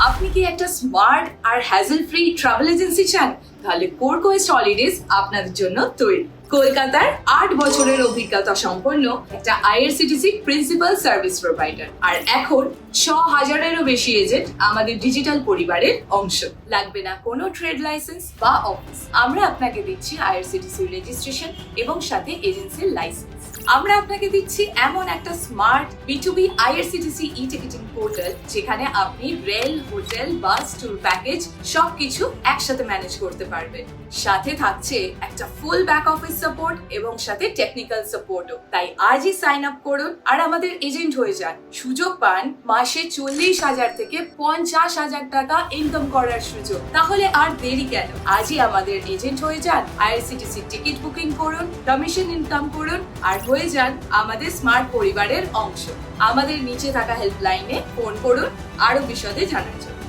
আপনি কি একটা স্মার্ট আর হ্যাজেল ফ্রি ট্রাভেল এজেন্সি চান? তাহলে কোরকোয়েস্ট হলিডেজ আপনাদের জন্য তৈরি। কলকাতার 8 বছরের অভিজ্ঞতা সম্পন্ন একটা আইআরসিটিসি প্রিন্সিপাল সার্ভিস প্রোভাইডার, আর এখন 6,000-এরও বেশি এজেন্ট আমাদের ডিজিটাল পরিবারের অংশ। লাগবে না কোনো ট্রেড লাইসেন্স বা অফিস, আমরা আপনাকে দিচ্ছি আইআরসিটিসি রেজিস্ট্রেশন এবং সাথে এজেন্সির লাইসেন্স। আমরা আপনাকে দিচ্ছি এমন একটা smart B2B IRCTC e-ticketing portal, যেখানে আপনি রেল, হোটেল, বাস, ট্যুর প্যাকেজ সবকিছু একসাথে ম্যানেজ করতে পারবেন। সাথে থাকছে একটা ফুল ব্যাক অফিস সাপোর্ট এবং সাথে টেকনিক্যাল সাপোর্টও। তাই আজই সাইন আপ করুন আর আমাদের এজেন্ট হয়ে যান। সুযোগ পান মাসে 40,000 থেকে 50,000 টাকা ইনকাম করার সুযোগ। তাহলে আর দেরি কেন? আজই আমাদের এজেন্ট হয়ে যান, আইআরসিটিসি টিকিট বুকিং করুন, কমিশন ইনকাম করুন আর হয়ে যান আমাদের স্মার্ট পরিবারের অংশ। আমাদের নিচে থাকা হেল্পলাইনে ফোন করুন আরো বিশদে জানার জন্য।